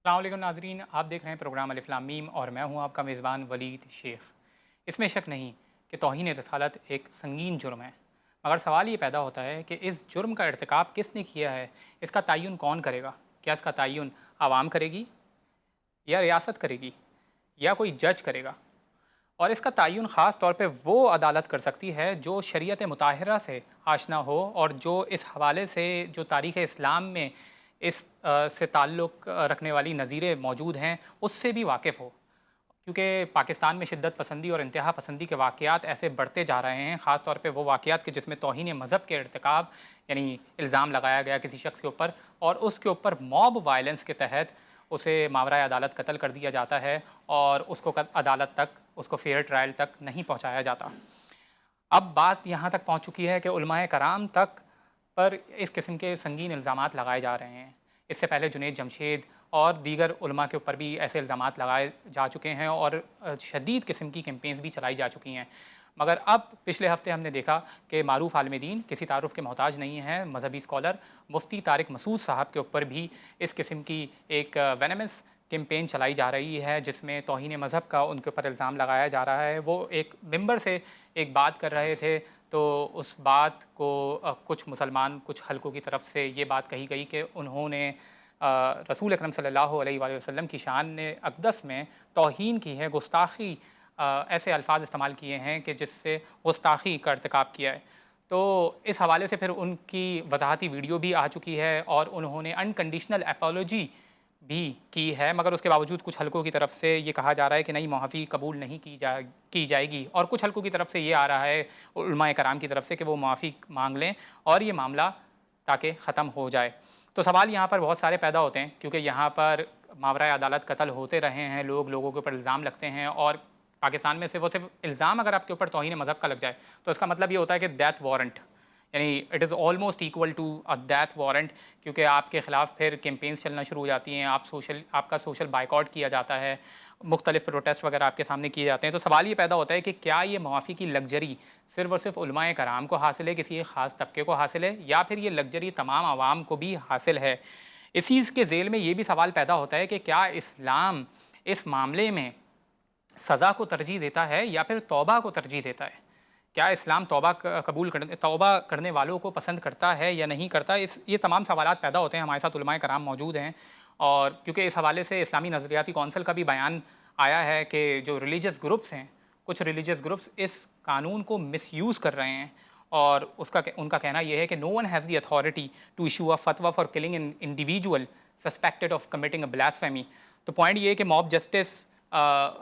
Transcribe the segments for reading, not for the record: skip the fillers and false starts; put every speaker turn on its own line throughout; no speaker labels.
السلام علیکم ناظرین، آپ دیکھ رہے ہیں پروگرام الف لام میم اور میں ہوں آپ کا میزبان ولید شیخ۔ اس میں شک نہیں کہ توہین رسالت ایک سنگین جرم ہے، مگر سوال یہ پیدا ہوتا ہے کہ اس جرم کا ارتکاب کس نے کیا ہے، اس کا تعین کون کرے گا؟ کیا اس کا تعین عوام کرے گی یا ریاست کرے گی یا کوئی جج کرے گا؟ اور اس کا تعین خاص طور پہ وہ عدالت کر سکتی ہے جو شریعت مطہرہ سے آشنا ہو اور جو اس حوالے سے جو تاریخ اسلام میں اس سے تعلق رکھنے والی نظیریں موجود ہیں اس سے بھی واقف ہو، کیونکہ پاکستان میں شدت پسندی اور انتہا پسندی کے واقعات ایسے بڑھتے جا رہے ہیں، خاص طور پہ وہ واقعات کہ جس میں توہین مذہب کے ارتکاب یعنی الزام لگایا گیا کسی شخص کے اوپر اور اس کے اوپر موب وائلنس کے تحت اسے ماورائے عدالت قتل کر دیا جاتا ہے اور اس کو عدالت تک، اس کو فیئر ٹرائل تک نہیں پہنچایا جاتا۔ اب بات یہاں تک پہنچ چکی ہے کہ علماء کرام تک پر اس قسم کے سنگین الزامات لگائے جا رہے ہیں۔ اس سے پہلے جنید جمشید اور دیگر علماء کے اوپر بھی ایسے الزامات لگائے جا چکے ہیں اور شدید قسم کی کیمپینز بھی چلائی جا چکی ہیں، مگر اب پچھلے ہفتے ہم نے دیکھا کہ معروف عالم دین کسی تعارف کے محتاج نہیں ہیں، مذہبی اسکالر مفتی طارق مسعود صاحب کے اوپر بھی اس قسم کی ایک وینمس کیمپین چلائی جا رہی ہے جس میں توہین مذہب کا ان کے اوپر الزام لگایا جا رہا ہے۔ وہ ایک ممبر سے ایک بات کر رہے تھے تو اس بات کو کچھ مسلمان کچھ حلقوں کی طرف سے یہ بات کہی گئی کہ انہوں نے رسول اکرم صلی اللہ علیہ وآلہ وسلم کی شان اقدس میں توہین کی ہے، گستاخی ایسے الفاظ استعمال کیے ہیں کہ جس سے گستاخی کا ارتکاب کیا ہے۔ تو اس حوالے سے پھر ان کی وضاحتی ویڈیو بھی آ چکی ہے اور انہوں نے انکنڈیشنل اپولوجی بھی کی ہے، مگر اس کے باوجود کچھ حلقوں کی طرف سے یہ کہا جا رہا ہے کہ نہیں، معافی قبول نہیں کی جائے گی، اور کچھ حلقوں کی طرف سے یہ آ رہا ہے علماء کرام کی طرف سے کہ وہ معافی مانگ لیں اور یہ معاملہ تاکہ ختم ہو جائے۔ تو سوال یہاں پر بہت سارے پیدا ہوتے ہیں کیونکہ یہاں پر ماورائے عدالت قتل ہوتے رہے ہیں، لوگوں کے اوپر الزام لگتے ہیں، اور پاکستان میں سے وہ صرف الزام اگر آپ کے اوپر توہین مذہب کا لگ جائے تو اس کا مطلب یہ ہوتا ہے کہ ڈیتھ وارنٹ، یعنی it is almost equal to a death warrant, کیونکہ آپ کے خلاف پھر کیمپینز چلنا شروع ہو جاتی ہیں، آپ کا سوشل بائیکاٹ کیا جاتا ہے، مختلف پروٹیسٹ وغیرہ آپ کے سامنے کیے جاتے ہیں۔ تو سوال یہ پیدا ہوتا ہے کہ کیا یہ معافی کی لگژری صرف اور صرف علماء کرام کو حاصل ہے، کسی ایک خاص طبقے کو حاصل ہے، یا پھر یہ لگژری تمام عوام کو بھی حاصل ہے؟ اس چیز کے ذیل میں یہ بھی سوال پیدا ہوتا ہے کہ کیا اسلام اس معاملے میں سزا کو ترجیح دیتا ہے یا پھر توبہ کو ترجیح دیتا ہے؟ کیا اسلام توبہ کرنے والوں کو پسند کرتا ہے یا نہیں کرتا؟ یہ تمام سوالات پیدا ہوتے ہیں۔ ہمارے ساتھ علماء کرام موجود ہیں اور کیونکہ اس حوالے سے اسلامی نظریاتی کونسل کا بھی بیان آیا ہے کہ جو ریلیجس گروپس ہیں، کچھ ریلیجس گروپس اس قانون کو مس یوز کر رہے ہیں، اور ان کا کہنا یہ ہے کہ no one has the authority to issue a fatwa for killing an individual suspected of committing a blasphemy۔ تو پوائنٹ یہ ہے کہ موب جسٹس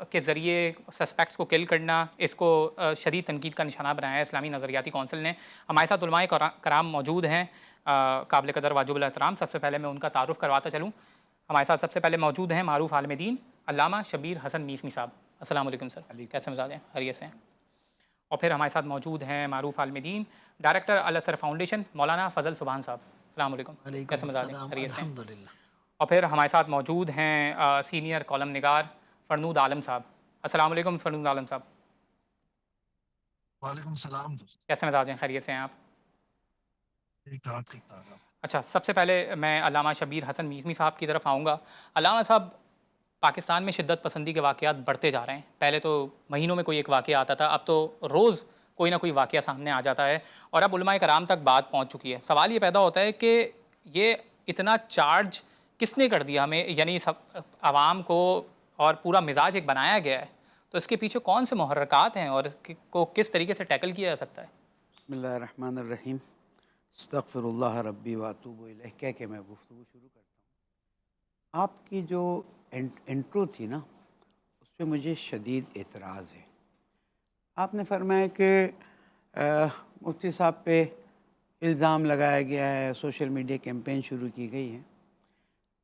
کے ذریعے سسپیکٹس کو کل کرنا، اس کو شدید تنقید کا نشانہ بنایا ہے اسلامی نظریاتی کونسل نے۔ ہمارے ساتھ علماء کرام موجود ہیں قابل قدر واجب الاحترام۔ سب سے پہلے میں ان کا تعارف کرواتا چلوں۔ ہمارے ساتھ سب سے پہلے موجود ہیں معروف عالم دین علامہ شبیر حسن میسمی صاحب۔ السلام علیکم سر، کیسے مزاج ہیں؟ خیریت سے ہیں؟ اور پھر ہمارے ساتھ موجود ہیں معروف عالم دین ڈائریکٹر الازہر فاؤنڈیشن مولانا فضل سبحان صاحب۔ السلام علیکم، کیسے مزاج ہیں؟ خیریت سے ہیں؟
الحمدللہ۔
اور پھر ہمارے ساتھ موجود ہیں سینئر کالم نگار فرنود عالم صاحب۔ السلام علیکم فرنود عالم صاحب،
وعلیکم السلام دوست۔
کیسے مزاج ہیں؟ خیریت سے ہیں آپ؟
ٹھیک ٹھاک ٹھیک ٹھاک۔
اچھا، سب سے پہلے میں علامہ شبیر حسن میسمی صاحب کی طرف آؤں گا۔ علامہ صاحب، پاکستان میں شدت پسندی کے واقعات بڑھتے جا رہے ہیں۔ پہلے تو مہینوں میں کوئی ایک واقعہ آتا تھا، اب تو روز کوئی نہ کوئی واقعہ سامنے آ جاتا ہے اور اب علماء کرام تک بات پہنچ چکی ہے۔ سوال یہ پیدا ہوتا ہے کہ یہ اتنا چارج کس نے کر دیا ہمیں، یعنی سب عوام کو، اور پورا مزاج ایک بنایا گیا ہے، تو اس کے پیچھے کون سے محرکات ہیں اور اس کو کس طریقے سے ٹیکل کیا جا سکتا ہے؟
بسم اللہ الرحمن الرحیم، استغفر اللہ ربی واتوب الیہ کہہ کے میں گفتگو شروع کرتا ہوں۔ آپ کی جو انٹرو تھی نا، اس پہ مجھے شدید اعتراض ہے۔ آپ نے فرمایا کہ مفتی صاحب پہ الزام لگایا گیا ہے، سوشل میڈیا کیمپین شروع کی گئی ہے۔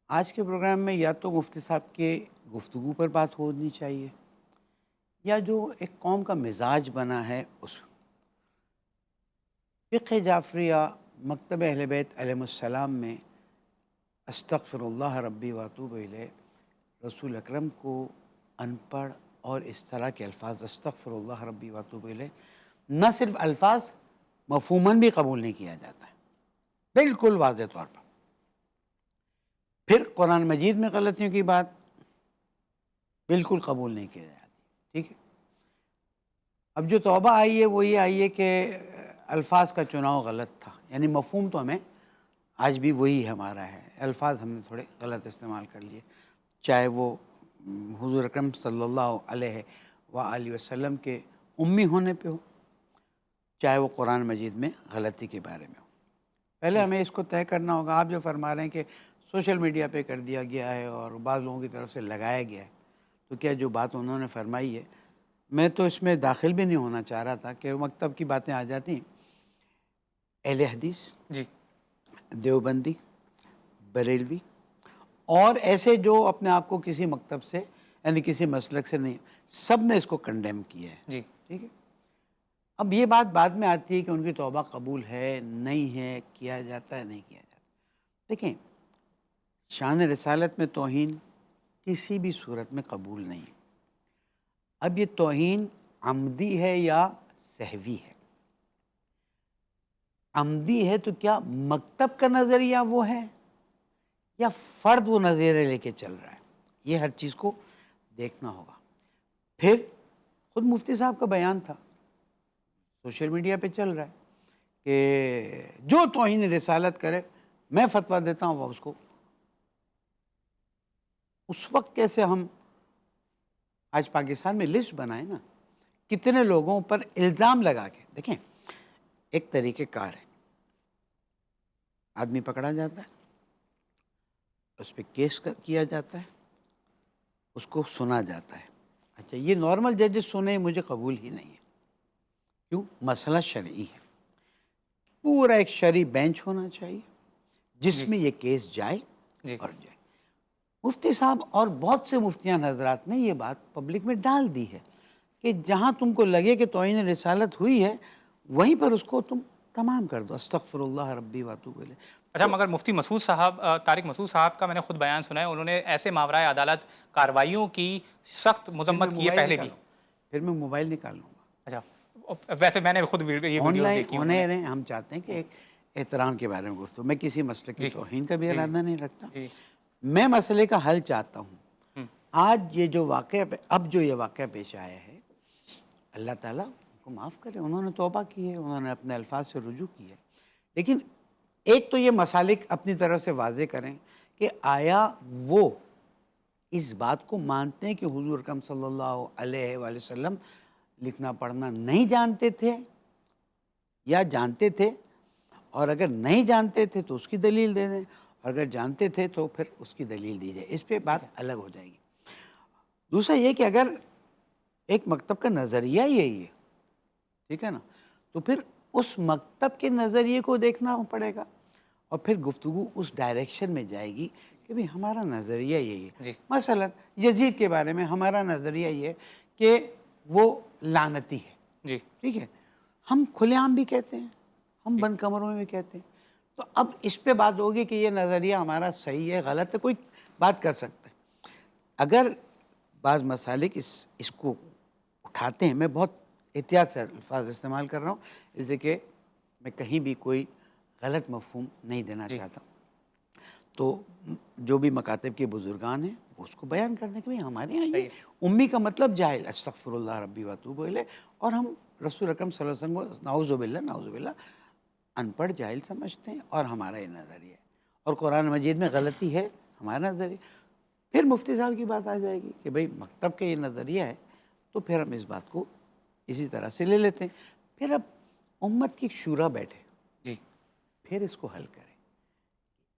آج کے پروگرام میں یا تو مفتی صاحب کے گفتگو پر بات ہونی چاہیے، یا جو ایک قوم کا مزاج بنا ہے اس فقہ جعفریہ مکتب اہل بیت علیہ السلام میں استغفر اللہ ربی واتوب الیہ، رسول اکرم کو ان پڑھ اور اس طرح کے الفاظ استغفر اللہ ربی واتوب الیہ نہ صرف الفاظ مفہوماً بھی قبول نہیں کیا جاتا ہے، بالکل واضح طور پر۔ پھر قرآن مجید میں غلطیوں کی بات بالکل قبول نہیں کی جاتی، ٹھیک ہے۔ اب جو توبہ آئی ہے وہ یہ آئی ہے کہ الفاظ کا چناؤ غلط تھا، یعنی مفہوم تو ہمیں آج بھی وہی ہمارا ہے، الفاظ ہم نے تھوڑے غلط استعمال کر لیے، چاہے وہ حضور اکرم صلی اللہ علیہ وآلہ وسلم کے امی ہونے پہ ہو، چاہے وہ قرآن مجید میں غلطی کے بارے میں ہو۔ پہلے ہمیں اس کو طے کرنا ہوگا۔ آپ جو فرما رہے ہیں کہ سوشل میڈیا پہ کر دیا گیا ہے اور بعض لوگوں کی طرف سے لگایا گیا ہے، تو کیا جو بات انہوں نے فرمائی ہے، میں تو اس میں داخل بھی نہیں ہونا چاہ رہا تھا کہ مکتب کی باتیں آ جاتی ہیں۔ اہل حدیث،
جی
دیوبندی، بریلوی اور ایسے جو اپنے آپ کو کسی مکتب سے یعنی کسی مسلک سے نہیں، سب نے اس کو کنڈیم کیا ہے،
جی
ٹھیک ہے۔ اب یہ بات بعد میں آتی ہے کہ ان کی توبہ قبول ہے نہیں ہے، کیا جاتا ہے نہیں کیا جاتا۔ دیکھیں، شان رسالت میں توہین کسی بھی صورت میں قبول نہیں ہے۔ اب یہ توہین عمدی ہے یا سہوی ہے؟ عمدی ہے تو کیا مکتب کا نظریہ وہ ہے یا فرد وہ نظریہ لے کے چل رہا ہے؟ یہ ہر چیز کو دیکھنا ہوگا۔ پھر خود مفتی صاحب کا بیان تھا، سوشل میڈیا پہ چل رہا ہے کہ جو توہین رسالت کرے میں فتویٰ دیتا ہوں وہ اس کو۔ اس وقت کیسے ہم آج پاکستان میں لسٹ بنائیں نا، کتنے لوگوں پر الزام لگا کے، دیکھیں ایک طریقہ کار ہے، آدمی پکڑا جاتا ہے، اس پہ کیس کیا جاتا ہے، اس کو سنا جاتا ہے۔ اچھا، یہ نارمل ججز سنیں مجھے قبول ہی نہیں ہے۔ کیوں؟ مسئلہ شرعی ہے، پورا ایک شرعی بینچ ہونا چاہیے جس میں یہ کیس جائے
جی
اور جائے۔ مفتی صاحب اور بہت سے مفتیان حضرات نے یہ بات پبلک میں ڈال دی ہے کہ جہاں تم کو لگے کہ توہین رسالت ہوئی ہے وہیں پر اس کو تم تمام کر دو، استغفر اللہ ربی واتوب الیہ۔
اچھا، مگر مفتی مسعود صاحب، طارق مسعود صاحب کا میں نے خود بیان سنا ہے، انہوں نے ایسے ماورائے عدالت کارروائیوں کی سخت مذمت کی ہے پہلے بھی۔
پھر میں موبائل نکال لوں گا۔
اچھا، ویسے میں نے خود یہ
آن
ویڈیوز
لائن
دیکھی
ہونے
ہیں۔
رہے، ہم چاہتے ہیں کہ ایک احترام کے بارے میں گفتگو، میں کسی مسئلے کی
جی
توہین کا بھی ارادہ نہیں رکھتا،
جی
میں مسئلے کا حل چاہتا ہوں۔ آج یہ جو واقعہ اب جو یہ واقعہ پیش آیا ہے، اللہ تعالیٰ ان کو معاف کرے، انہوں نے توبہ کی ہے، انہوں نے اپنے الفاظ سے رجوع کی ہے، لیکن ایک تو یہ مسالک اپنی طرف سے واضح کریں کہ آیا وہ اس بات کو مانتے ہیں کہ حضور اکرم صلی اللہ علیہ وآلہ وسلم لکھنا پڑھنا نہیں جانتے تھے یا جانتے تھے، اور اگر نہیں جانتے تھے تو اس کی دلیل دے دیں، اور اگر جانتے تھے تو پھر اس کی دلیل دی جائے، اس پہ بات الگ ہو جائے گی۔ دوسرا یہ کہ اگر ایک مکتب کا نظریہ یہی ہے، ٹھیک ہے نا، تو پھر اس مکتب کے نظریے کو دیکھنا پڑے گا، اور پھر گفتگو اس ڈائریکشن میں جائے گی کہ بھی ہمارا نظریہ یہی ہے۔
جی
مثلا یزید کے بارے میں ہمارا نظریہ یہ ہے کہ وہ لعنتی ہے،
جی
ٹھیک ہے، ہم کھلے عام بھی کہتے ہیں، ہم بند کمروں میں بھی کہتے ہیں، تو اب اس پہ بات ہوگی کہ یہ نظریہ ہمارا صحیح ہے غلط ہے، کوئی بات کر سکتا ہے۔ اگر بعض مسالک اس کو اٹھاتے ہیں، میں بہت احتیاط سے الفاظ استعمال کر رہا ہوں اس لیے کہ میں کہیں بھی کوئی غلط مفہوم نہیں دینا چاہتا، تو جو بھی مکاتب کے بزرگان ہیں وہ اس کو بیان کر دیں کہ ہمارے یہاں یہ امی کا مطلب جاہل، استغفر اللہ ربی واتوب الیہ، اور ہم رسول اکرم صلی اللہ علیہ وسلم کو نعوذ باللہ ان پڑھ جاہل سمجھتے ہیں، اور ہمارا یہ نظریہ ہے، اور قرآن مجید میں غلطی ہے ہمارا نظریہ۔ پھر مفتی صاحب کی بات آ جائے گی کہ بھئی مکتب کا یہ نظریہ ہے، تو پھر ہم اس بات کو اسی طرح سے لے لیتے ہیں۔ پھر اب امت کی شورا بیٹھے،
جی
پھر اس کو حل کریں،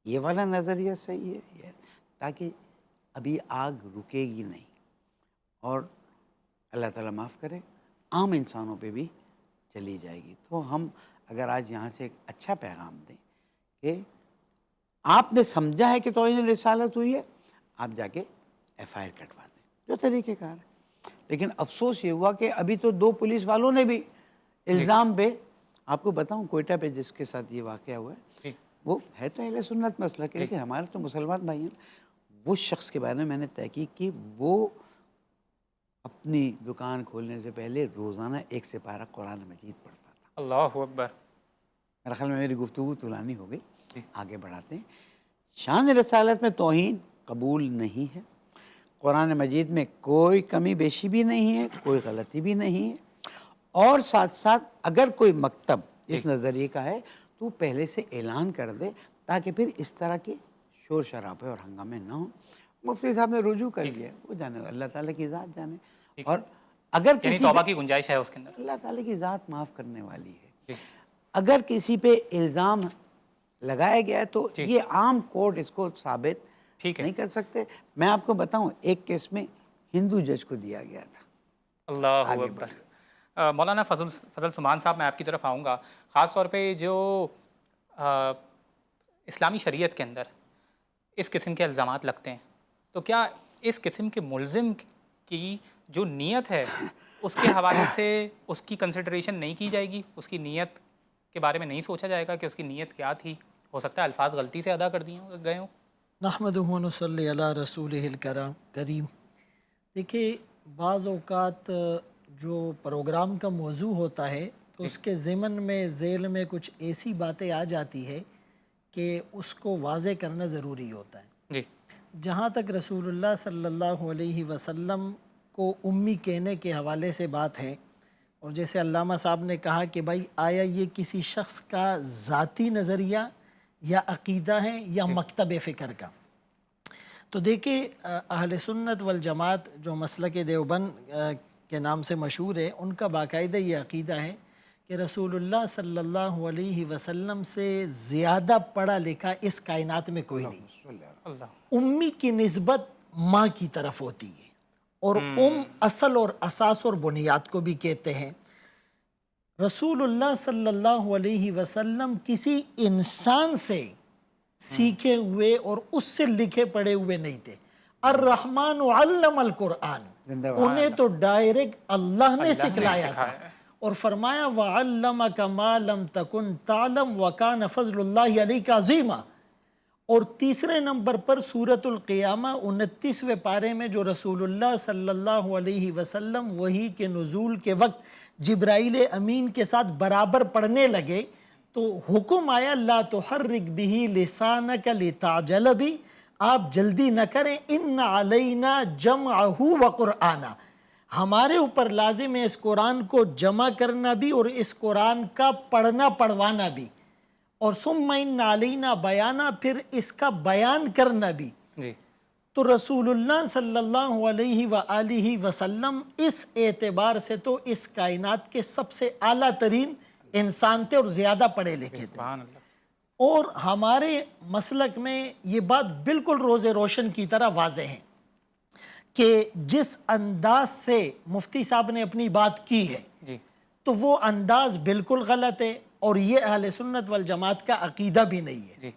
یہ والا نظریہ صحیح ہے یہ، تاکہ ابھی آگ رکے گی نہیں، اور اللہ تعالیٰ معاف کرے عام انسانوں پہ بھی چلی جائے گی۔ تو ہم اگر آج یہاں سے ایک اچھا پیغام دیں کہ آپ نے سمجھا ہے کہ توہین رسالت ہوئی ہے، آپ جا کے ایف آئی آر کٹوا دیں، جو طریقہ کار ہے۔ لیکن افسوس یہ ہوا کہ ابھی تو 2 پولیس والوں نے بھی الزام پہ، آپ کو بتاؤں کوئٹہ پہ جس کے ساتھ یہ واقعہ ہوا ہے، وہ ہے تو اہل سنت مسئلہ کے، لیکن ہمارے تو مسلمان بھائی ہیں، وہ شخص کے بارے میں نے تحقیق کی، وہ اپنی دکان کھولنے سے پہلے روزانہ 1 سپارہ قرآن مجید پڑھتا تھا۔
اللہ اکبر۔
میرے خیال میں میری گفتگو طولانی ہو گئی، آگے بڑھاتے ہیں۔ شان رسالت میں توہین قبول نہیں ہے، قرآن مجید میں کوئی کمی بیشی بھی نہیں ہے، کوئی غلطی بھی نہیں ہے، اور ساتھ ساتھ اگر کوئی مکتب اس نظریے کا ہے تو پہلے سے اعلان کر دے تاکہ پھر اس طرح کے شور شرابے اور ہنگامے نہ ہوں۔ مفتی صاحب نے رجوع کر لیا، وہ جانے اللہ تعالیٰ کی ذات جانے، اور اگر
یعنی
کسی
توبہ
پہ
کی گنجائش ہے اس کے اندر۔
اللہ تعالیٰ کی ذات معاف کرنے والی ہے، اگر کسی پہ الزام لگایا گیا ہے تو یہ عام کورٹ اس کو ثابت
ٹھیک ہے،
نہیں کر سکتے۔ میں آپ کو بتاؤں ایک کیس میں ہندو جج کو دیا گیا تھا۔
اللہ اکبر۔ مولانا فضل سمان صاحب، میں آپ کی طرف آؤں گا، خاص طور پہ جو اسلامی شریعت کے اندر اس قسم کے الزامات لگتے ہیں، تو کیا اس قسم کے ملزم کی جو نیت ہے اس کے حوالے سے اس کی کنسیڈریشن نہیں کی جائے گی؟ اس کی نیت کے بارے میں نہیں سوچا جائے گا کہ اس کی نیت کیا تھی؟ ہو سکتا ہے الفاظ غلطی سے ادا کر دیے گئے ہوں۔
نحمدہ و نصلی علی رسولہ کریم۔ دیکھیے، بعض اوقات جو پروگرام کا موضوع ہوتا ہے تو اس کے ضمن میں ذیل میں کچھ ایسی باتیں آ جاتی ہے کہ اس کو واضح کرنا ضروری ہوتا ہے۔
جی،
جہاں تک رسول اللہ صلی اللہ علیہ وسلم کو امی کہنے کے حوالے سے بات ہے، اور جیسے علامہ صاحب نے کہا کہ بھائی آیا یہ کسی شخص کا ذاتی نظریہ یا عقیدہ ہے یا مکتب فکر کا، تو دیکھیں اہل سنت والجماعت جو مسلک دیوبند کے نام سے مشہور ہے، ان کا باقاعدہ یہ عقیدہ ہے کہ رسول اللہ صلی اللہ علیہ وسلم سے زیادہ پڑھا لکھا اس کائنات میں کوئی نہیں۔ امی کی نسبت ماں کی طرف ہوتی ہے، اور اصل اور اساس اور بنیاد کو بھی کہتے ہیں۔ رسول اللہ صلی اللہ علیہ وسلم کسی انسان سے سیکھے ہوئے اور اس سے لکھے پڑھے ہوئے نہیں تھے۔ الرحمن علم القرآن، انہیں تو ڈائریکٹ اللہ نے سکھلایا تھا، اور فرمایا وَعَلَّمَكَ مَا لَمْ تَكُنْ تَعْلَمْ وَكَانَ فَضْلُ اللَّهِ عَلَيْكَ عَظِيمًا۔ اور تیسرے نمبر پر سورۃ القیامہ 29ویں پارے میں جو رسول اللہ صلی اللہ علیہ وسلم وحی کے نزول کے وقت جبرائیل امین کے ساتھ برابر پڑھنے لگے تو حکم آیا لا تحرک بہ لسانک لتعجل بہ، آپ جلدی نہ کریں، ان علینا جمعہ وقرآنہ، ہمارے اوپر لازم ہے اس قرآن کو جمع کرنا بھی اور اس قرآن کا پڑھنا پڑھوانا بھی، اور ثم ان علینا بیانہ، پھر اس کا بیان کرنا بھی۔
جی،
تو رسول اللہ صلی اللہ علیہ وآلہ وسلم اس اعتبار سے تو اس کائنات کے سب سے اعلیٰ ترین انسان تھے اور زیادہ پڑھے لکھے تھے۔
سبحان اللہ۔
اور ہمارے مسلک میں یہ بات بالکل روز روشن کی طرح واضح ہے کہ جس انداز سے مفتی صاحب نے اپنی بات کی ہے
جی،
تو وہ انداز بالکل غلط ہے، اور یہ اہل سنت والجماعت کا عقیدہ بھی نہیں ہے۔
جی،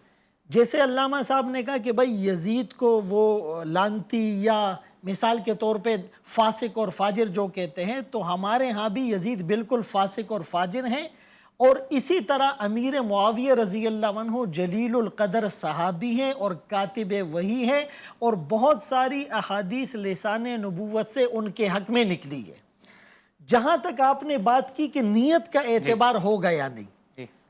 جیسے علامہ صاحب نے کہا کہ بھائی یزید کو وہ لعنتی یا مثال کے طور پہ فاسق اور فاجر جو کہتے ہیں، تو ہمارے ہاں بھی یزید بالکل فاسق اور فاجر ہیں، اور اسی طرح امیر معاویہ رضی اللہ عنہ جلیل القدر صحابی ہیں اور کاتب وحی ہیں، اور بہت ساری احادیث لسان نبوت سے ان کے حق میں نکلی ہے۔ جہاں تک آپ نے بات کی کہ نیت کا اعتبار ہوگا یا نہیں،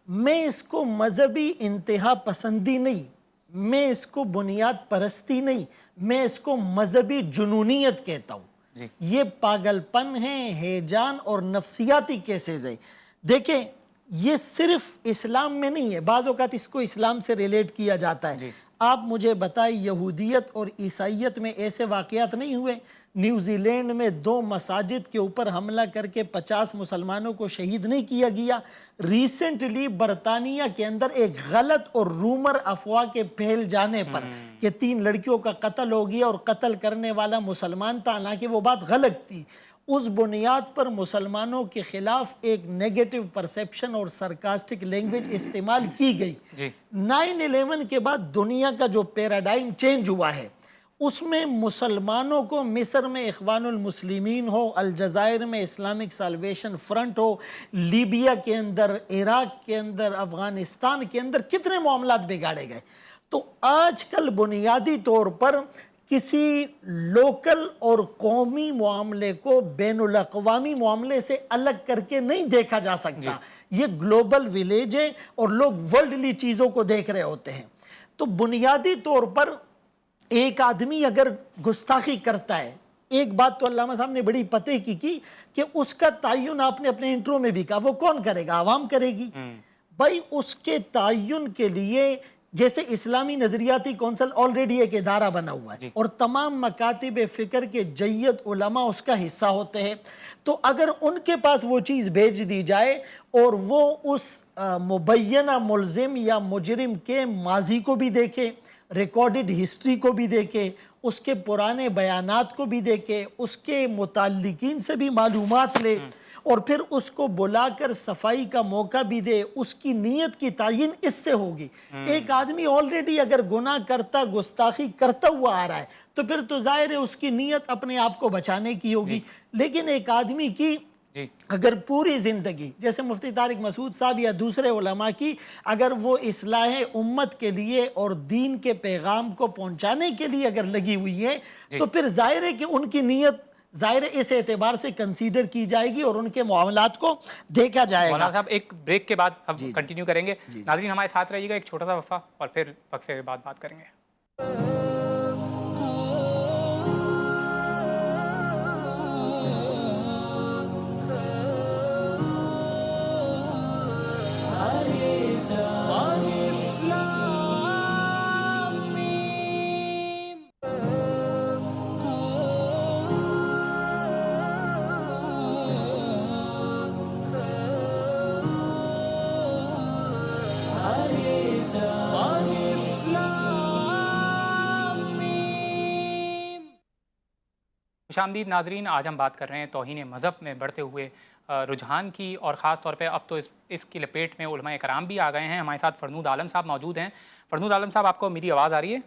میں اس کو مذہبی انتہا پسندی نہیں، میں اس کو بنیاد پرستی نہیں، میں اس کو مذہبی جنونیت کہتا ہوں۔ یہ پاگل پن ہے، ہیجان اور نفسیاتی کیسز ہے۔ دیکھیں یہ صرف اسلام میں نہیں ہے، بعض اوقات اس کو اسلام سے ریلیٹ کیا جاتا ہے۔ آپ مجھے بتائیں یہودیت اور عیسائیت میں ایسے واقعات نہیں ہوئے؟ نیوزی لینڈ میں 2 مساجد کے اوپر حملہ کر کے 50 مسلمانوں کو شہید نہیں کیا گیا؟ ریسنٹلی برطانیہ کے اندر ایک غلط اور رومر افواہ کے پھیل جانے پر کہ 3 لڑکیوں کا قتل ہو گیا اور قتل کرنے والا مسلمان تھا، حالانکہ وہ بات غلط تھی، اس بنیاد پر مسلمانوں کے خلاف ایک نیگیٹو پرسیپشن اور سرکاسٹک لینگویج استعمال کی گئی۔ 9/11 کے بعد دنیا کا جو پیراڈائم چینج ہوا ہے، اس میں مسلمانوں کو مصر میں اخوان المسلمین ہو، الجزائر میں اسلامک سالویشن فرنٹ ہو، لیبیا کے اندر، عراق کے اندر، افغانستان کے اندر کتنے معاملات بگاڑے گئے۔ تو آج کل بنیادی طور پر کسی لوکل اور قومی معاملے کو بین الاقوامی معاملے سے الگ کر کے نہیں دیکھا جا سکتا۔ یہ گلوبل ویلیج ہے اور لوگ ورلڈلی چیزوں کو دیکھ رہے ہوتے ہیں۔ تو بنیادی طور پر ایک آدمی اگر گستاخی کرتا ہے، ایک بات تو علامہ صاحب نے بڑی پتے کی کہ اس کا تعین آپ نے اپنے انٹرو میں بھی کہا، وہ کون کرے گا؟ عوام کرے گی۔ بھائی اس کے تعین کے لیے جیسے اسلامی نظریاتی کونسل آلریڈی ایک ادارہ بنا ہوا ہے اور تمام مکاتب فکر کے جید علماء اس کا حصہ ہوتے ہیں، تو اگر ان کے پاس وہ چیز بھیج دی جائے اور وہ اس مبینہ ملزم یا مجرم کے ماضی کو بھی دیکھے، ریکارڈڈ ہسٹری کو بھی دیکھے، اس کے پرانے بیانات کو بھی دیکھے، اس کے متعلقین سے بھی معلومات لے اور پھر اس کو بلا کر صفائی کا موقع بھی دے، اس کی نیت کی تعین اس سے ہوگی۔ ایک آدمی آلریڈی اگر گناہ کرتا، گستاخی کرتا ہوا آ رہا ہے تو پھر تو ظاہر ہے اس کی نیت اپنے آپ کو بچانے کی ہوگی۔ لیکن ایک آدمی کی اگر پوری زندگی جیسے مفتی طارق مسعود صاحب یا دوسرے علماء کی اگر وہ اصلاح امت کے لیے اور دین کے پیغام کو پہنچانے کے لیے اگر لگی ہوئی ہے تو پھر ظاہر ہے کہ ان کی نیت ظاہر اس اعتبار سے کنسیڈر کی جائے گی اور ان کے معاملات کو دیکھا جائے گا۔
مولانا صاحب ایک بریک کے بعد اب کنٹینیو کریں گے۔ ناظرین ہمارے ساتھ رہیے گا، ایک چھوٹا سا وقفہ اور پھر وقفے کے بعد بات کریں گے۔ خوش آمدید ناظرین، آج ہم بات کر رہے ہیں توہین مذہب میں بڑھتے ہوئے رجحان کی، اور خاص طور پہ اب تو اس کی لپیٹ میں علماء کرام بھی آ گئے ہیں۔ ہمارے ساتھ فرنود عالم صاحب موجود ہیں۔ فرنود عالم صاحب، آپ کو میری آواز آ رہی ہے؟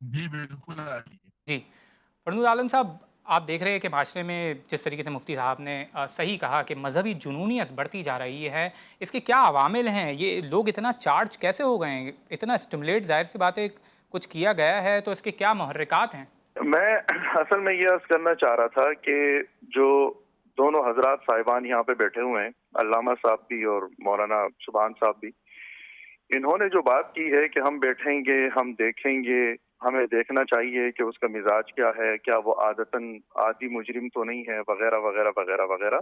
جی بالکل آ رہی ہے۔
جی فرنود عالم صاحب، آپ دیکھ رہے ہیں کہ معاشرے میں جس طریقے سے مفتی صاحب نے صحیح کہا کہ مذہبی جنونیت بڑھتی جا رہی ہے، اس کے کیا عوامل ہیں؟ یہ لوگ اتنا چارج کیسے ہو گئے ہیں؟ اتنا اسٹیمولیٹ ظاہر سی بات ہے کچھ کیا گیا ہے، تو اس کے کیا محرکات ہیں؟
میں اصل میں یہ عرض کرنا چاہ رہا تھا کہ جو دونوں حضرات صاحبان یہاں پہ بیٹھے ہوئے ہیں، علامہ صاحب بھی اور مولانا سبحان صاحب بھی، انہوں نے جو بات کی ہے کہ ہم بیٹھیں گے، ہم دیکھیں گے، ہمیں دیکھنا چاہیے کہ اس کا مزاج کیا ہے، کیا وہ عادتاً عادی مجرم تو نہیں ہے، وغیرہ وغیرہ وغیرہ وغیرہ،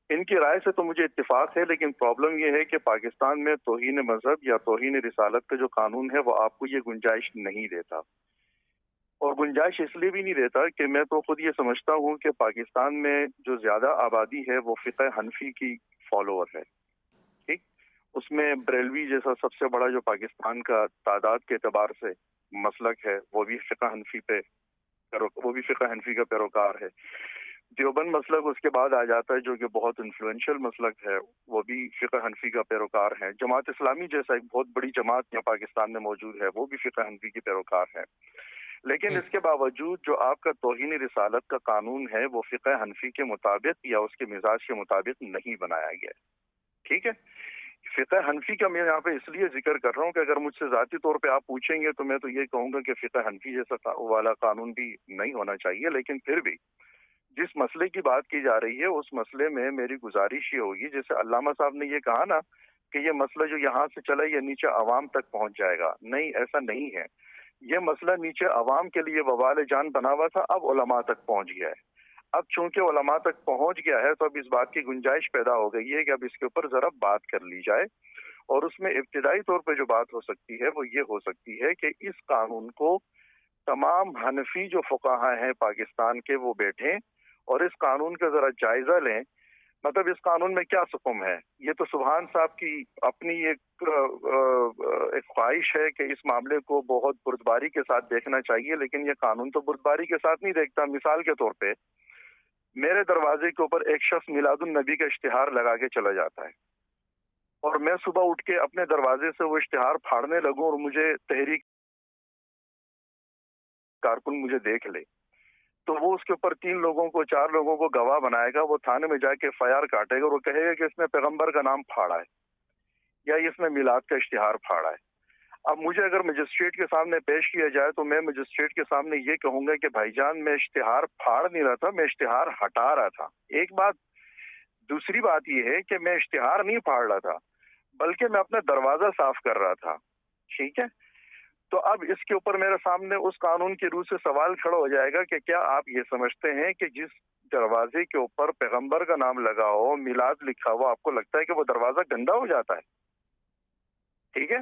ان کی رائے سے تو مجھے اتفاق ہے، لیکن پرابلم یہ ہے کہ پاکستان میں توہین مذہب یا توہین رسالت کا جو قانون ہے وہ آپ کو یہ گنجائش نہیں دیتا، اور گنجائش اس لیے بھی نہیں دیتا کہ میں تو خود یہ سمجھتا ہوں کہ پاکستان میں جو زیادہ آبادی ہے وہ فقہ حنفی کی فالوور ہے، ٹھیک؟ اس میں بریلوی جیسا سب سے بڑا جو پاکستان کا تعداد کے اعتبار سے مسلک ہے وہ بھی فقہ حنفی کا پیروکار ہے۔ دیوبند مسلک اس کے بعد آ جاتا ہے جو کہ بہت انفلوئنشل مسلک ہے، وہ بھی فقہ حنفی کا پیروکار ہے۔ جماعت اسلامی جیسا ایک بہت بڑی جماعت یہاں پاکستان میں موجود ہے، وہ بھی فقہ حنفی کی پیروکار ہے۔ لیکن اس کے باوجود جو آپ کا توہین رسالت کا قانون ہے وہ فقہ حنفی کے مطابق یا اس کے مزاج کے مطابق نہیں بنایا گیا، ٹھیک ہے؟ فقہ حنفی کا میں یہاں پہ اس لیے ذکر کر رہا ہوں کہ اگر مجھ سے ذاتی طور پہ آپ پوچھیں گے تو میں تو یہ کہوں گا کہ فقہ حنفی جیسا والا قانون بھی نہیں ہونا چاہیے، لیکن پھر بھی جس مسئلے کی بات کی جا رہی ہے اس مسئلے میں میری گزارش یہ ہوگی، جیسے علامہ صاحب نے یہ کہا نا کہ یہ مسئلہ جو یہاں سے چلا یہ نیچے عوام تک پہنچ جائے گا، نہیں، ایسا نہیں ہے۔ یہ مسئلہ نیچے عوام کے لیے وبال جان بنا ہوا تھا، اب علماء تک پہنچ گیا ہے۔ اب چونکہ علماء تک پہنچ گیا ہے تو اب اس بات کی گنجائش پیدا ہو گئی ہے کہ اب اس کے اوپر ذرا بات کر لی جائے، اور اس میں ابتدائی طور پہ جو بات ہو سکتی ہے وہ یہ ہو سکتی ہے کہ اس قانون کو تمام حنفی جو فقہاء ہیں پاکستان کے وہ بیٹھیں اور اس قانون کا ذرا جائزہ لیں، مطلب اس قانون میں کیا حکم ہے۔ یہ تو سبحان صاحب کی اپنی ایک خواہش ہے کہ اس معاملے کو بہت بردباری کے ساتھ دیکھنا چاہیے، لیکن یہ قانون تو بردباری کے ساتھ نہیں دیکھتا۔ مثال کے طور پہ میرے دروازے کے اوپر ایک شخص میلاد النبی کا اشتہار لگا کے چلا جاتا ہے، اور میں صبح اٹھ کے اپنے دروازے سے وہ اشتہار پھاڑنے لگوں اور مجھے تحریک کارکن مجھے دیکھ لے، تو وہ اس کے اوپر 3 لوگوں کو 4 لوگوں کو گواہ بنائے گا، وہ تھانے میں جا کے FIR کاٹے گا اور وہ کہے گا کہ اس نے پیغمبر کا نام پھاڑا ہے یا اس نے میلاد کا اشتہار پھاڑا ہے۔ اب مجھے اگر مجسٹریٹ کے سامنے پیش کیا جائے تو میں مجسٹریٹ کے سامنے یہ کہوں گا کہ بھائی جان میں اشتہار پھاڑ نہیں رہا تھا، میں اشتہار ہٹا رہا تھا۔ ایک بات۔ دوسری بات یہ ہے کہ میں اشتہار نہیں پھاڑ رہا تھا، بلکہ میں اپنا دروازہ صاف کر رہا تھا. ٹھیک ہے. تو اب اس کے اوپر میرے سامنے اس قانون کی روح سے سوال کھڑا ہو جائے گا کہ کیا آپ یہ سمجھتے ہیں کہ جس دروازے کے اوپر پیغمبر کا نام لگا ہو, میلاد لکھا ہو, آپ کو لگتا ہے کہ وہ دروازہ گندا ہو جاتا ہے؟ ٹھیک ہے.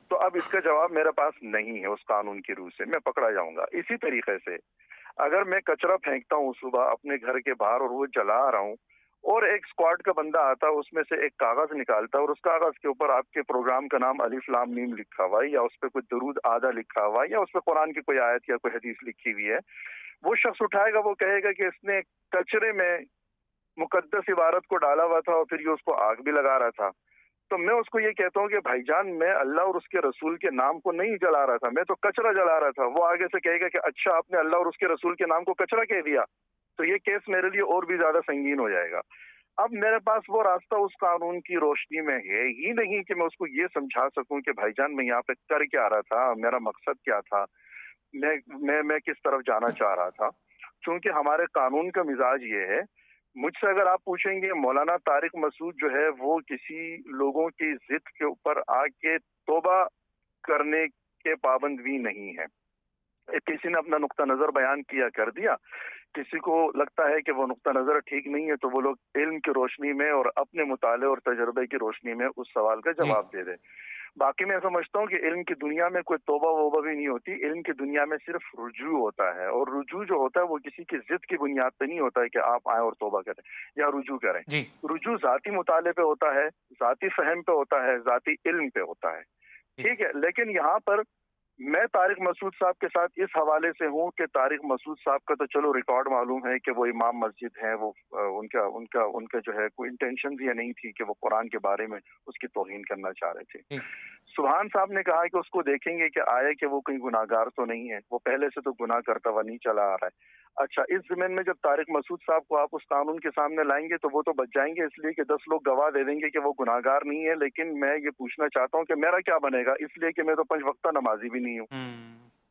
تو اب اس کا جواب میرے پاس نہیں ہے. اس قانون کی روح سے میں پکڑا جاؤں گا. اسی طریقے سے اگر میں کچرا پھینکتا ہوں صبح اپنے گھر کے باہر اور وہ جلا رہا ہوں, اور ایک اسکواڈ کا بندہ آتا ہے, اس میں سے ایک کاغذ نکالتا ہے اور اس کاغذ کے اوپر آپ کے پروگرام کا نام الف لام میم لکھا ہوا ہے, یا اس پہ کوئی درود آدھا لکھا ہوا ہے, یا اس پہ قرآن کی کوئی آیت یا کوئی حدیث لکھی ہوئی ہے, وہ شخص اٹھائے گا, وہ کہے گا کہ اس نے کچرے میں مقدس عبارت کو ڈالا ہوا تھا اور پھر یہ اس کو آگ بھی لگا رہا تھا. تو میں اس کو یہ کہتا ہوں کہ بھائی جان, میں اللہ اور اس کے رسول کے نام کو نہیں جلا رہا تھا, میں تو کچرا جلا رہا تھا. وہ آگے سے کہے گا کہ اچھا آپ نے اللہ اور اس کے رسول کے نام کو کچرا کہہ دیا, تو یہ کیس میرے لیے اور بھی زیادہ سنگین ہو جائے گا. اب میرے پاس وہ راستہ اس قانون کی روشنی میں ہے ہی نہیں کہ میں اس کو یہ سمجھا سکوں کہ بھائی جان میں یہاں پہ کر کیا رہا تھا, میرا مقصد کیا تھا, میں کس طرف جانا چاہ رہا تھا. چونکہ ہمارے قانون کا مزاج یہ ہے, مجھ سے اگر آپ پوچھیں گے مولانا طارق مسعود جو ہے وہ کسی لوگوں کی ضد کے اوپر آ کے توبہ کرنے کے پابند بھی نہیں ہے. کسی نے اپنا نقطہ نظر بیان کیا کر دیا, کسی کو لگتا ہے کہ وہ نقطہ نظر ٹھیک نہیں ہے تو وہ لوگ علم کی روشنی میں اور اپنے مطالعے اور تجربے کی روشنی میں اس سوال کا جواب دے دیں. باقی میں سمجھتا ہوں کہ علم کی دنیا میں کوئی توبہ ووبہ بھی نہیں ہوتی. علم کی دنیا میں صرف رجوع ہوتا ہے, اور رجوع جو ہوتا ہے وہ کسی کی ضد کی بنیاد پہ نہیں ہوتا ہے کہ آپ آئیں اور توبہ کریں یا رجوع کریں. رجوع ذاتی مطالعے پہ ہوتا ہے, ذاتی فہم پہ ہوتا ہے, ذاتی علم پہ ہوتا ہے. ٹھیک ہے. لیکن یہاں پر میں طارق مسعود صاحب کے ساتھ اس حوالے سے ہوں کہ طارق مسعود صاحب کا تو چلو ریکارڈ معلوم ہے کہ وہ امام مسجد ہیں, وہ ان کا جو ہے کوئی انٹینشن یہ نہیں تھی کہ وہ قرآن کے بارے میں اس کی توہین کرنا چاہ رہے تھے. سبحان صاحب نے کہا کہ اس کو دیکھیں گے کہ آئے کہ وہ کہیں گناہگار تو نہیں ہے, وہ پہلے سے تو گناہ کرتا ہوا نہیں چلا آ رہا ہے. اچھا, اس زمین میں جب طارق مسعود صاحب کو آپ اس قانون کے سامنے لائیں گے تو وہ تو بچ جائیں گے, اس لیے کہ 10 لوگ گواہ دے دیں گے کہ وہ گناہگار نہیں ہے. لیکن میں یہ پوچھنا چاہتا ہوں کہ میرا کیا بنے گا, اس لیے کہ میں تو 5 وقتہ نمازی بھی نہیں ہوں,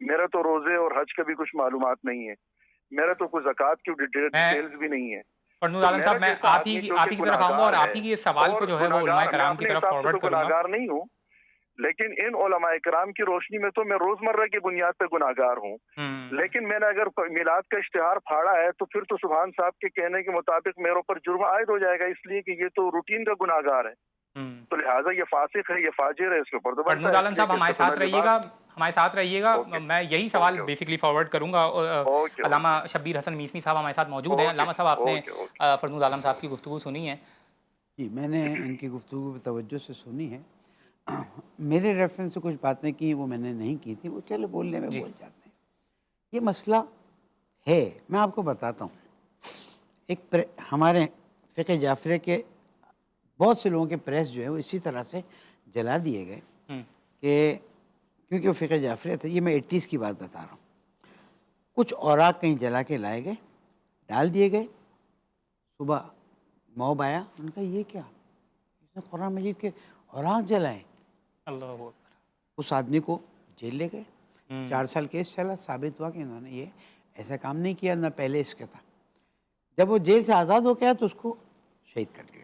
میرا تو روزے اور حج کا بھی کچھ معلومات نہیں ہے, میرا تو کوئی زکوٰۃ کی ڈیٹیلز بھی نہیں ہے.
فرنود عالم صاحب, میں آپ ہی کی طرف آؤں گا اور آپ ہی کے سوال کو جو ہے وہ علماء کرام کی طرف فارورڈ کروں گا.
گناہگار نہیں ہوں, لیکن ان علماء کرام کی روشنی میں تو میں روزمرہ کی بنیاد پہ گناہگار ہوں. لیکن میں نے اگر میلاد کا اشتہار پھاڑا ہے تو پھر تو سبحان صاحب کے کہنے کے مطابق میرے اوپر جرم عائد ہو جائے گا, اس لیے کہ یہ تو روٹین کا گناہگار ہے. تو لہٰذا یہ فاسق ہے, یہ فاجر ہے, اس کے اوپر تو
فرنود عالم صاحب ہمارے ساتھ رہیے گا. میں یہی سوال بیسکلی فارورڈ کروں گا. علامہ شبیر حسن میسمی صاحب ہمارے ساتھ موجود ہیں. علامہ صاحب, آپ نے فرنود عالم صاحب کی گفتگو سنی ہے؟
جی, میں نے ان کی گفتگو پہ توجہ سے سنی ہے. میرے ریفرنس سے کچھ باتیں کی وہ میں نے نہیں کی تھی, وہ چلو بولنے میں بول جاتے ہیں. یہ مسئلہ ہے, میں آپ کو بتاتا ہوں. ایک ہمارے فقہ جعفریہ کے بہت سے لوگوں کے پریس جو ہے وہ اسی طرح سے جلا دیے گئے کہ کیونکہ وہ فقہ جعفریہ تھے. یہ میں 80s کی بات بتا رہا ہوں. کچھ اوراق کہیں جلا کے لائے گئے, ڈال دیے گئے. صبح موب آیا, ان کا یہ کیا, اس نے قرآن مجید کے اوراق جلائے.
اللہ اکبر.
اس آدمی کو جیل لے گئے. 4 سال کیس چلا, ثابت ہوا کہ انہوں نے یہ ایسا کام نہیں کیا, نہ پہلے اس کا تھا. جب وہ جیل سے آزاد ہو گیا تو اس کو شہید کر دیا.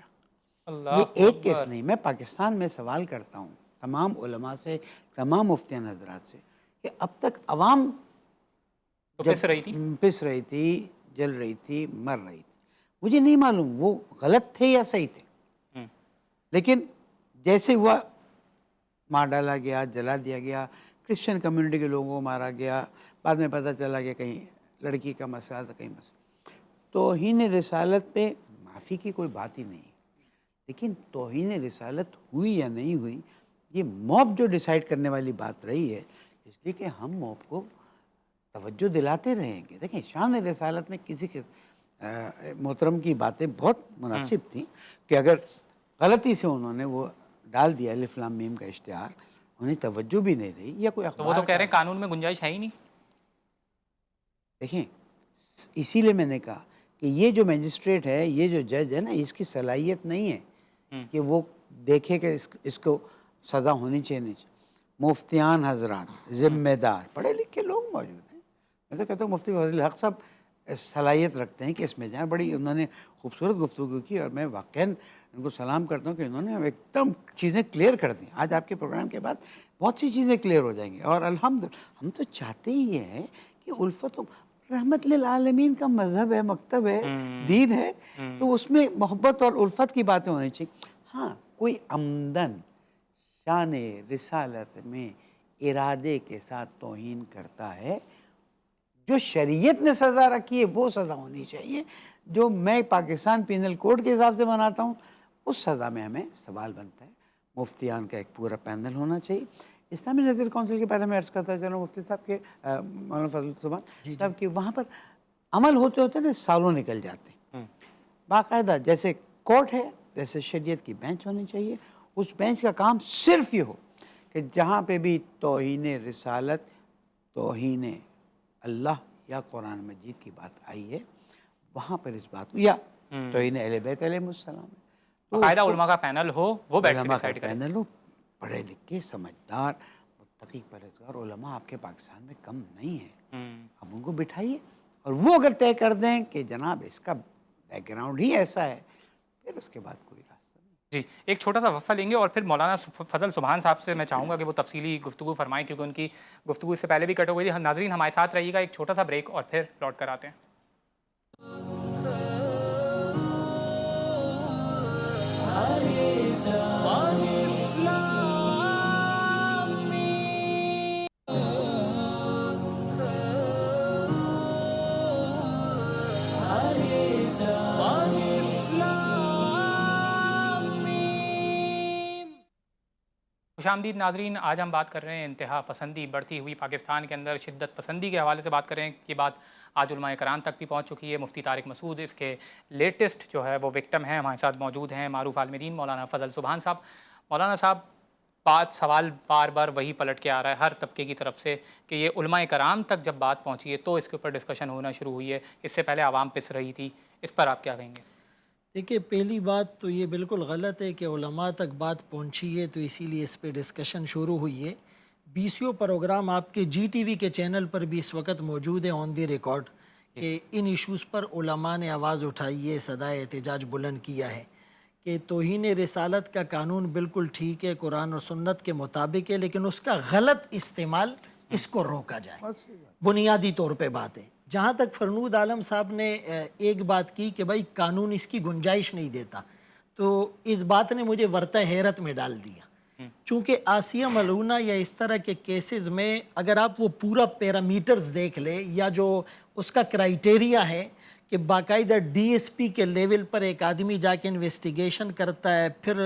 یہ ایک کیس نہیں, میں پاکستان میں سوال کرتا ہوں تمام علماء سے, تمام مفتیان حضرات سے, کہ اب تک عوام پس رہی تھی, جل رہی تھی, مر رہی تھی. مجھے نہیں معلوم وہ غلط تھے یا صحیح تھے, لیکن جیسے ہوا مار ڈالا گیا, جلا دیا گیا, کرسچن کمیونٹی کے لوگوں کو مارا گیا. بعد میں پتہ چلا کہ کہیں لڑکی کا مسئلہ تھا, کہیں مسئلہ. توہین رسالت پہ معافی کی کوئی بات ہی نہیں, لیکن توہین رسالت ہوئی یا نہیں ہوئی یہ موب جو ڈیسائیڈ کرنے والی بات رہی ہے. اس لیے کہ ہم موب کو توجہ دلاتے رہیں گے. دیکھیں, شان رسالت میں کسی کے محترم کی باتیں بہت مناسب تھیں کہ اگر غلطی سے انہوں نے وہ ڈال دیا الف لام میم کا اشتہار, انہیں توجہ بھی نہیں رہی, یا کوئی اخبار.
وہ تو کہہ رہے ہیں قانون میں گنجائش ہے ہی نہیں.
دیکھیں, اسی لیے میں نے کہا کہ یہ جو میجسٹریٹ ہے, یہ جو جج ہے نا, اس کی صلاحیت نہیں ہے کہ وہ دیکھے کہ اس کو سزا ہونی چاہیے نہیں. مفتیان حضرات, ذمہ دار, پڑھے لکھے لوگ موجود ہیں. میں تو کہتا ہوں مفتی فضل الحق صاحب صلاحیت رکھتے ہیں کہ اس میں جائیں. بڑی انہوں نے خوبصورت گفتگو کی اور میں واقعاً ان کو سلام کرتا ہوں کہ انہوں نے ایک دم چیزیں کلیئر کر دیں. آج آپ کے پروگرام کے بعد بہت سی چیزیں کلیئر ہو جائیں گی. اور الحمدللہ ہم تو چاہتے ہی یہ ہیں کہ الفت و رحمت للعالمین کا مذہب ہے, مکتب ہے, دین ہے, تو اس میں محبت اور الفت کی باتیں ہونی چاہیے. ہاں کوئی عمدن شان رسالت میں ارادے کے ساتھ توہین کرتا ہے, جو شریعت نے سزا رکھی ہے وہ سزا ہونی چاہیے. جو میں پاکستان پینل کوڈ کے حساب سے بناتا ہوں اس سزا میں ہمیں سوال بنتا ہے. مفتیان کا ایک پورا پینل ہونا چاہیے. اسلامی نظر کونسل کے بارے میں عرض کرتا چلو مفتی صاحب کے مولانا فضل سبحان صاحب کہ وہاں پر عمل ہوتے ہوتے نا سالوں نکل جاتے ہیں. باقاعدہ جیسے کورٹ ہے جیسے شریعت کی بینچ ہونی چاہیے. اس بینچ کا کام صرف یہ ہو کہ جہاں پہ بھی توہین رسالت, توہین اللہ یا قرآن مجید کی بات آئی ہے وہاں پر اس بات کو, یا توہین اہل بیت علیہ السلام ہے,
باقاعدہ علماء کا پینل ہو, وہ بیٹھ کے
علماء کا
ڈیسائیڈ کریں.
پینل ہو, پڑھے لکھے سمجھدار متقی پرہیزگار علماء آپ کے پاکستان میں کم نہیں ہیں. اب ان کو بٹھائیے اور وہ اگر طے کر دیں کہ جناب اس کا بیک گراؤنڈ ہی ایسا ہے, پھر اس کے بعد کوئی راستہ نہیں.
جی ایک چھوٹا سا وقفہ لیں گے اور پھر مولانا فضل سبحان صاحب سے میں چاہوں گا کہ وہ تفصیلی گفتگو فرمائیں, کیونکہ ان کی گفتگو اس سے پہلے بھی کٹ ہو گئی تھی. ناظرین ہمارے ساتھ رہیے گا, ایک چھوٹا سا بریک اور پھر لوٹ کر آتے ہیں. خوش آمدید ناظرین. آج ہم بات کر رہے ہیں انتہا پسندی بڑھتی ہوئی پاکستان کے اندر, شدت پسندی کے حوالے سے بات کر رہے ہیں. یہ بات آج علماء کرام تک بھی پہنچ چکی ہے. مفتی طارق مسعود اس کے لیٹسٹ جو ہے وہ وکٹم ہیں, ہمارے ساتھ موجود ہیں معروف عالم دین مولانا فضل سبحان صاحب. مولانا صاحب سوال بار بار وہی پلٹ کے آ رہا ہے ہر طبقے کی طرف سے کہ یہ علماء کرام تک جب بات پہنچی ہے تو اس کے اوپر ڈسکشن ہونا شروع ہوئی ہے, اس سے پہلے عوام پس رہی تھی. اس پر آپ کیا کہیں گے؟
دیکھیے پہلی بات تو یہ بالکل غلط ہے کہ علماء تک بات پہنچی ہے تو اسی لیے اس پہ ڈسکشن شروع ہوئی ہے. بیسیوں پروگرام آپ کے جی ٹی وی کے چینل پر بھی اس وقت موجود ہے آن دی ریکارڈ کہ ان ایشوز پر علماء نے آواز اٹھائی ہے, صدائے احتجاج بلند کیا ہے کہ توہین رسالت کا قانون بالکل ٹھیک ہے, قرآن اور سنت کے مطابق ہے, لیکن اس کا غلط استعمال اس کو روکا جائے. بنیادی طور پہ بات ہے. جہاں تک فرنود عالم صاحب نے ایک بات کی کہ بھائی قانون اس کی گنجائش نہیں دیتا, تو اس بات نے مجھے ورطہ حیرت میں ڈال دیا. چونکہ آسیہ ملعونہ یا اس طرح کے کیسز میں اگر آپ وہ پورا پیرامیٹرز دیکھ لیں یا جو اس کا کرائیٹیریا ہے کہ باقاعدہ ڈی ایس پی کے لیول پر ایک آدمی جا کے انویسٹیگیشن کرتا ہے, پھر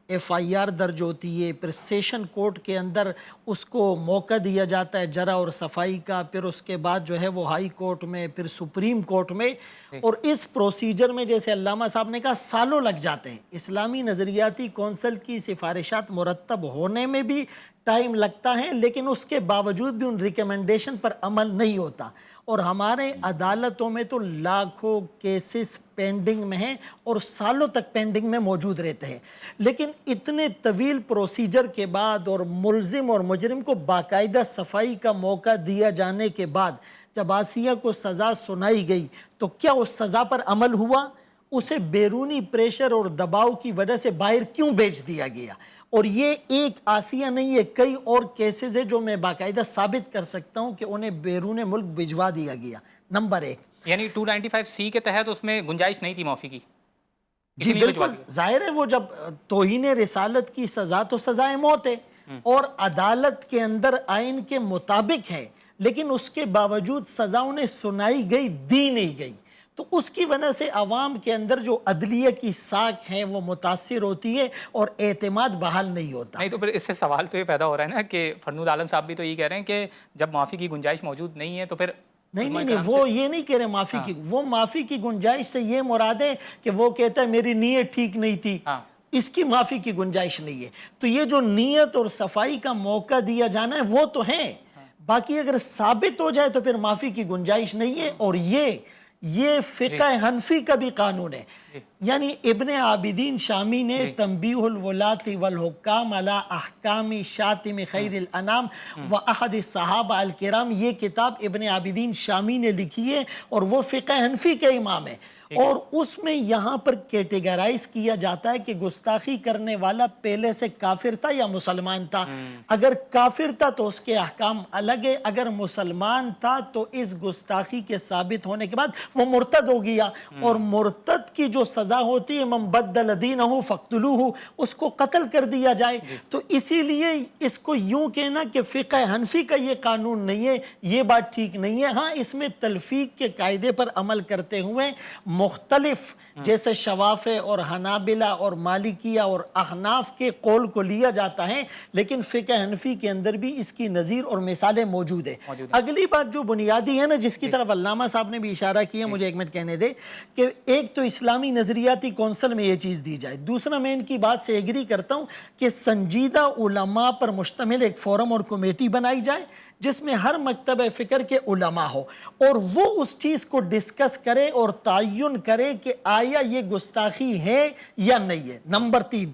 ایف آئی آر درج ہوتی ہے, پھر سیشن کورٹ کے اندر اس کو موقع دیا جاتا ہے جرح اور صفائی کا, پھر اس کے بعد جو ہے وہ ہائی کورٹ میں, پھر سپریم کورٹ میں, اور اس پروسیجر میں جیسے علامہ صاحب نے کہا سالوں لگ جاتے ہیں. اسلامی نظریاتی کونسل کی سفارشات مرتب ہونے میں بھی ٹائم لگتا ہے, لیکن اس کے باوجود بھی ان ریکمنڈیشن پر عمل نہیں ہوتا. اور ہمارے عدالتوں میں تو لاکھوں کیسز پینڈنگ میں ہیں اور سالوں تک پینڈنگ میں موجود رہتے ہیں. لیکن اتنے طویل پروسیجر کے بعد اور ملزم اور مجرم کو باقاعدہ صفائی کا موقع دیا جانے کے بعد جب آسیہ کو سزا سنائی گئی تو کیا اس سزا پر عمل ہوا؟ اسے بیرونی پریشر اور دباؤ کی وجہ سے باہر کیوں بھیج دیا گیا؟ اور یہ ایک آسیہ نہیں ہے, کئی اور کیسز ہیں جو میں باقاعدہ ثابت کر سکتا ہوں کہ انہیں بیرون ملک بھجوا دیا گیا. نمبر ایک,
یعنی 295C کے تحت اس میں گنجائش نہیں تھی معافی کی؟
جی بالکل ظاہر ہے, وہ جب توہین رسالت کی سزا تو سزائے موت ہے اور عدالت کے اندر آئین کے مطابق ہے, لیکن اس کے باوجود سزا انہیں سنائی گئی, دی نہیں گئی. تو اس کی وجہ سے عوام کے اندر جو عدلیہ کی ساکھ ہے وہ متاثر ہوتی ہے اور اعتماد بحال نہیں ہوتا.
نہیں تو پھر اس سے سوال تو یہ پیدا ہو رہا ہے نا کہ فرنود عالم صاحب بھی تو یہ کہہ رہے ہیں کہ جب معافی کی گنجائش موجود نہیں ہے تو پھر
نہیں, وہ یہ نہیں کہہ رہے معافی کی, وہ معافی کی گنجائش سے یہ مراد ہے کہ وہ کہتا ہے میری نیت ٹھیک نہیں تھی, اس کی معافی کی گنجائش نہیں ہے. تو یہ جو نیت اور صفائی کا موقع دیا جانا ہے وہ تو ہے, باقی اگر ثابت ہو جائے تو پھر معافی کی گنجائش نہیں ہے. اور یہ یہ فقہ حنفی کا بھی قانون ہے. یعنی ابن عابدین شامی نے تنبیہ الولاۃ والحکام علی احکام شاتم خیر الانام و احد الصحابہ الکرام، یہ کتاب ابن عابدین شامی نے لکھی ہے اور وہ فقہ حنفی کے امام ہے. اور اس میں یہاں پر کیٹیگرائز کیا جاتا ہے کہ گستاخی کرنے والا پہلے سے کافر تھا یا مسلمان تھا. اگر کافر تھا تو اس کے احکام الگ ہے، اگر مسلمان تھا تو اس گستاخی کے ثابت ہونے کے بعد وہ مرتد ہو گیا، اور مرتد کی جو سزا ہوتی ہے من بدل دینہ فاقتلوہ، اس کو قتل کر دیا جائے. تو اسی لیے اس کو یوں کہنا کہ فقہ حنفی کا یہ قانون نہیں ہے، یہ بات ٹھیک نہیں ہے. ہاں اس میں تلفیق کے قاعدے پر عمل کرتے ہوئے مختلف جیسے شوافع اور حنابلہ اور مالکیہ اور احناف کے قول کو لیا جاتا ہے، لیکن فقہ حنفی کے اندر بھی اس کی نظیر اور مثالیں موجود ہیں. اگلی بات جو بنیادی ہے نا، جس کی طرف علامہ صاحب نے بھی اشارہ کیا، مجھے ایک منٹ کہنے دے کہ ایک تو اسلامی نظریاتی کونسل میں یہ چیز دی جائے. دوسرا میں ان کی بات سے ایگری کرتا ہوں کہ سنجیدہ علماء پر مشتمل ایک فورم اور کمیٹی بنائی جائے جس میں ہر مکتبہ فکر کے علماء ہو، اور وہ اس چیز کو ڈسکس کرے اور تعین کرے کہ آیا یہ گستاخی ہے یا نہیں ہے. نمبر 3،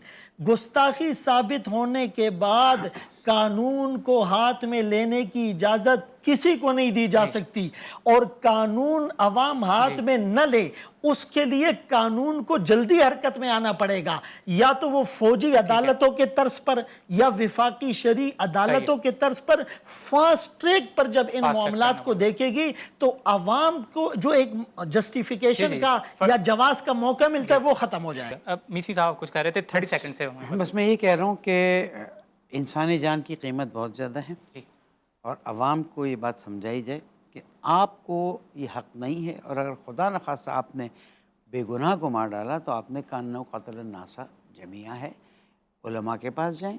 گستاخی ثابت ہونے کے بعد قانون کو ہاتھ میں لینے کی اجازت کسی کو نہیں دی جا سکتی، اور قانون عوام ہاتھ میں نہ لے اس کے لیے قانون کو جلدی حرکت میں آنا پڑے گا، یا تو وہ فوجی عدالتوں کے طرز پر یا وفاقی شرعی عدالتوں کے طرز پر فاسٹ ٹریک پر جب ان معاملات کو دیکھے گی تو عوام کو جو ایک جسٹیفیکیشن کا یا جواز کا موقع ملتا ہے وہ ختم ہو جائے.
اب میسی صاحب کچھ کہہ رہے تھے 30 سیکنڈ سے.
بس میں یہ کہہ رہا ہوں کہ انسانی جان کی قیمت بہت زیادہ ہے، اور عوام کو یہ بات سمجھائی جائے کہ آپ کو یہ حق نہیں ہے، اور اگر خدا نخواستہ آپ نے بے گناہ کو مار ڈالا تو آپ نے کان قتل الناس جمیعہ ہے. علماء کے پاس جائیں،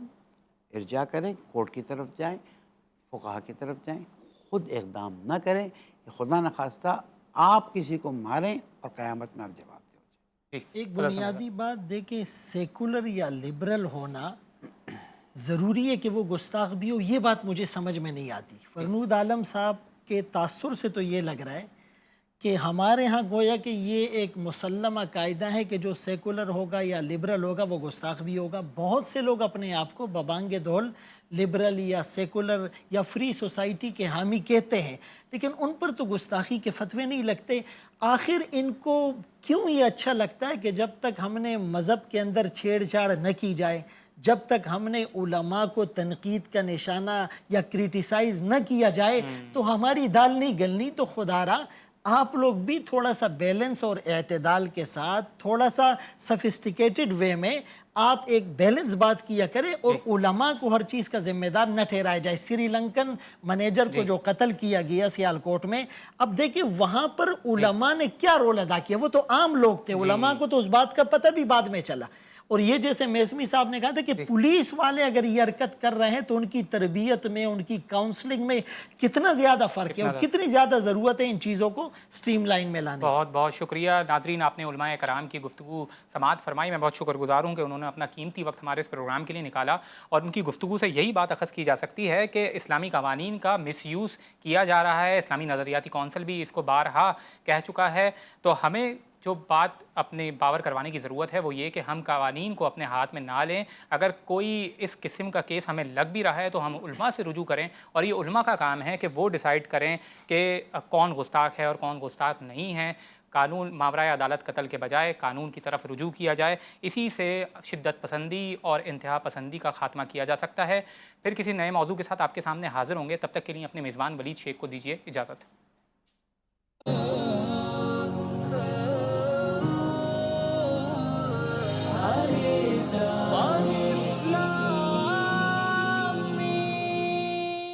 ارجاع کریں، کورٹ کی طرف جائیں، فقہا کی طرف جائیں، خود اقدام نہ کریں کہ خدا نخواستہ آپ کسی کو ماریں اور قیامت میں آپ جواب دیں.
ایک بنیادی بات دیکھیں، سیکولر یا لبرل ہونا ضروری ہے کہ وہ گستاخ بھی ہو، یہ بات مجھے سمجھ میں نہیں آتی. فرنود عالم صاحب کے تاثر سے تو یہ لگ رہا ہے کہ ہمارے ہاں گویا کہ یہ ایک مسلمہ قاعدہ ہے کہ جو سیکولر ہوگا یا لبرل ہوگا وہ گستاخ بھی ہوگا. بہت سے لوگ اپنے آپ کو ببانگ دول لبرل یا سیکولر یا فری سوسائٹی کے حامی کہتے ہیں، لیکن ان پر تو گستاخی کے فتوے نہیں لگتے. آخر ان کو کیوں یہ اچھا لگتا ہے کہ جب تک ہم نے مذہب کے اندر چھیڑ چھاڑ نہ کی جائے، جب تک ہم نے علماء کو تنقید کا نشانہ یا کریٹیسائز نہ کیا جائے تو ہماری دال نہیں گلنی. تو خدا را آپ لوگ بھی تھوڑا سا بیلنس اور اعتدال کے ساتھ تھوڑا سا سفسٹیکیٹڈ وے میں آپ ایک بیلنس بات کیا کریں، اور علماء کو ہر چیز کا ذمہ دار نہ ٹھہرایا جائے. سری لنکن منیجر کو جو قتل کیا گیا سیالکوٹ میں، اب دیکھیں وہاں پر علماء نے کیا رول ادا کیا، وہ تو عام لوگ تھے، علماء کو تو اس بات کا پتہ بھی بعد میں چلا. اور یہ جیسے میسمی صاحب نے کہا تھا کہ پولیس والے اگر یہ حرکت کر رہے ہیں تو ان کی تربیت میں، ان کی کاؤنسلنگ میں کتنا زیادہ فرق ہے اور کتنی زیادہ ضرورت ہے ان چیزوں کو سٹریم لائن میں لانے.
بہت بہت شکریہ ناظرین، آپ نے علماء کرام کی گفتگو سماعت فرمائی. میں بہت شکر گزار ہوں کہ انہوں نے اپنا قیمتی وقت ہمارے اس پروگرام کے لیے نکالا، اور ان کی گفتگو سے یہی بات اخذ کی جا سکتی ہے کہ اسلامی قوانین کا مس یوز کیا جا رہا ہے. اسلامی نظریاتی کونسل بھی اس کو بارہا کہہ چکا ہے. تو ہمیں جو بات اپنے باور کروانے کی ضرورت ہے وہ یہ کہ ہم قوانین کو اپنے ہاتھ میں نہ لیں. اگر کوئی اس قسم کا کیس ہمیں لگ بھی رہا ہے تو ہم علماء سے رجوع کریں، اور یہ علماء کا کام ہے کہ وہ ڈیسائیڈ کریں کہ کون گستاخ ہے اور کون گستاخ نہیں ہے. قانون ماورائے عدالت قتل کے بجائے قانون کی طرف رجوع کیا جائے. اسی سے شدت پسندی اور انتہا پسندی کا خاتمہ کیا جا سکتا ہے. پھر کسی نئے موضوع کے ساتھ آپ کے سامنے حاضر ہوں گے. تب تک کے لیے اپنے میزبان ولید شیخ کو دیجیے اجازت.
Bye.